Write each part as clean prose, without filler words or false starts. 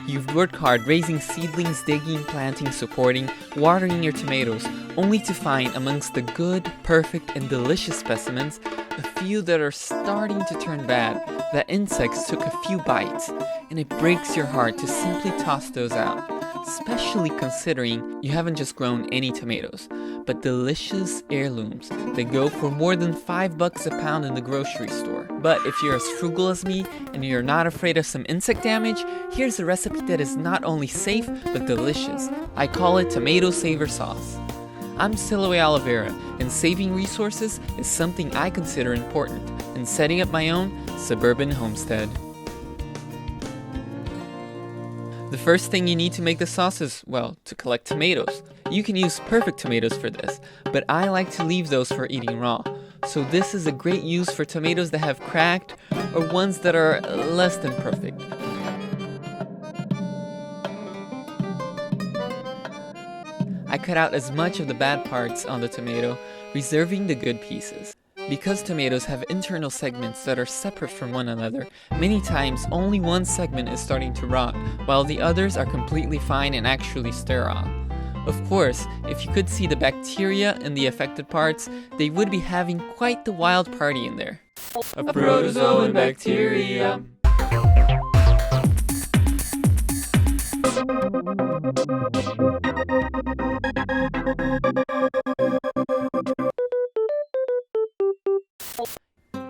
You've worked hard raising seedlings, digging, planting, supporting, watering your tomatoes, only to find amongst the good, perfect, and delicious specimens, a few that are starting to turn bad, that insects took a few bites, and it breaks your heart to simply toss those out, especially considering you haven't just grown any tomatoes, but delicious heirlooms that go for more than $5 a pound in the grocery store. But if you're as frugal as me and you're not afraid of some insect damage, here's a recipe that is not only safe but delicious. I call it tomato saver sauce. I'm Siloé Oliveira, and saving resources is something I consider important in setting up my own suburban homestead. The first thing you need to make the sauce is, well, to collect tomatoes. You can use perfect tomatoes for this, but I like to leave those for eating raw. So this is a great use for tomatoes that have cracked or ones that are less than perfect. I cut out as much of the bad parts on the tomato, reserving the good pieces. Because tomatoes have internal segments that are separate from one another, many times only one segment is starting to rot, while the others are completely fine and actually sterile. Of course, if you could see the bacteria in the affected parts, they would be having quite the wild party in there. A protozoa and bacteria.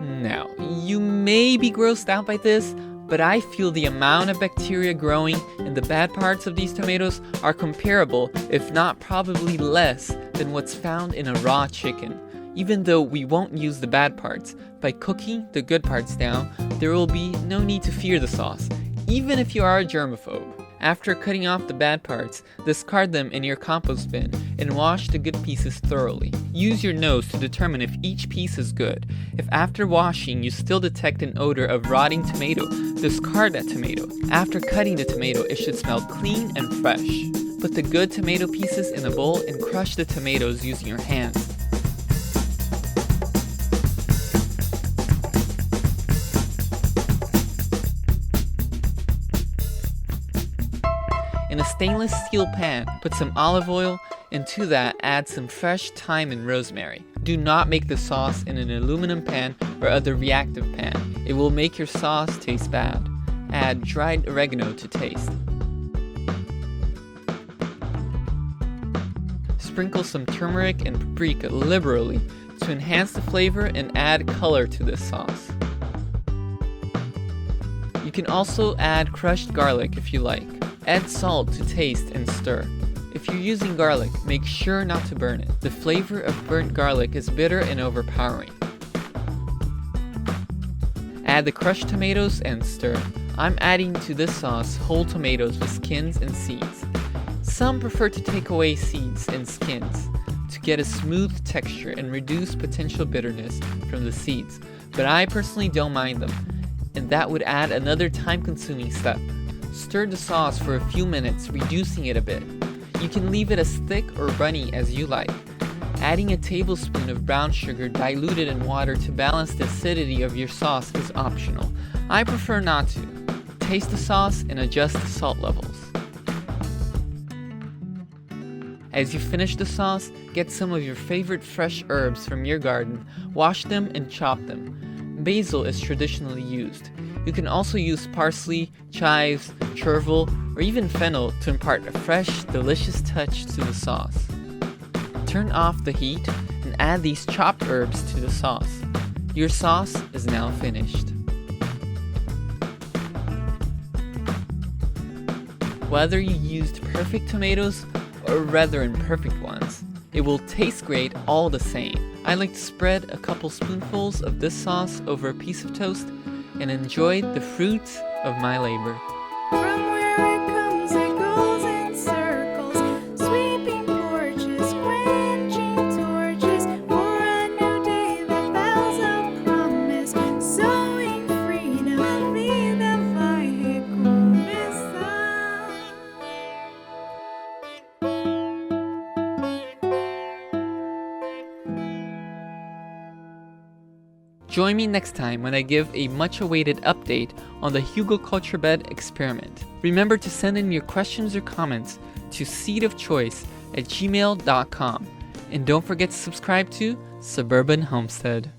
Now, you may be grossed out by this, but I feel the amount of bacteria growing in the bad parts of these tomatoes are comparable, if not probably less, than what's found in a raw chicken. Even though we won't use the bad parts, by cooking the good parts down, there will be no need to fear the sauce, even if you are a germaphobe. After cutting off the bad parts, discard them in your compost bin and wash the good pieces thoroughly. Use your nose to determine if each piece is good. If after washing you still detect an odor of rotting tomato, discard that tomato. After cutting the tomato, it should smell clean and fresh. Put the good tomato pieces in a bowl and crush the tomatoes using your hands. In a stainless steel pan, put some olive oil, and to that add some fresh thyme and rosemary. Do not make the sauce in an aluminum pan or other reactive pan. It will make your sauce taste bad. Add dried oregano to taste. Sprinkle some turmeric and paprika liberally to enhance the flavor and add color to this sauce. You can also add crushed garlic if you like. Add salt to taste and stir. If you're using garlic, make sure not to burn it. The flavor of burnt garlic is bitter and overpowering. Add the crushed tomatoes and stir. I'm adding to this sauce whole tomatoes with skins and seeds. Some prefer to take away seeds and skins to get a smooth texture and reduce potential bitterness from the seeds, but I personally don't mind them, and that would add another time-consuming step. Stir the sauce for a few minutes, reducing it a bit. You can leave it as thick or runny as you like. Adding a tablespoon of brown sugar diluted in water to balance the acidity of your sauce is optional. I prefer not to. Taste the sauce and adjust the salt levels. As you finish the sauce, get some of your favorite fresh herbs from your garden, wash them and chop them. Basil is traditionally used. You can also use parsley, chives, chervil, or even fennel to impart a fresh, delicious touch to the sauce. Turn off the heat and add these chopped herbs to the sauce. Your sauce is now finished. Whether you used perfect tomatoes or rather imperfect ones, it will taste great all the same. I like to spread a couple spoonfuls of this sauce over a piece of toast and enjoy the fruits of my labor. From where it comes, it goes in circles, sweeping porches, quenching torches, for a new day that vows a promise, sowing freedom, vida vai recomeçar. Join me next time when I give a much-awaited update on the hugelkultur bed experiment. Remember to send in your questions or comments to seedofchoice@gmail.com. And don't forget to subscribe to Suburban Homestead.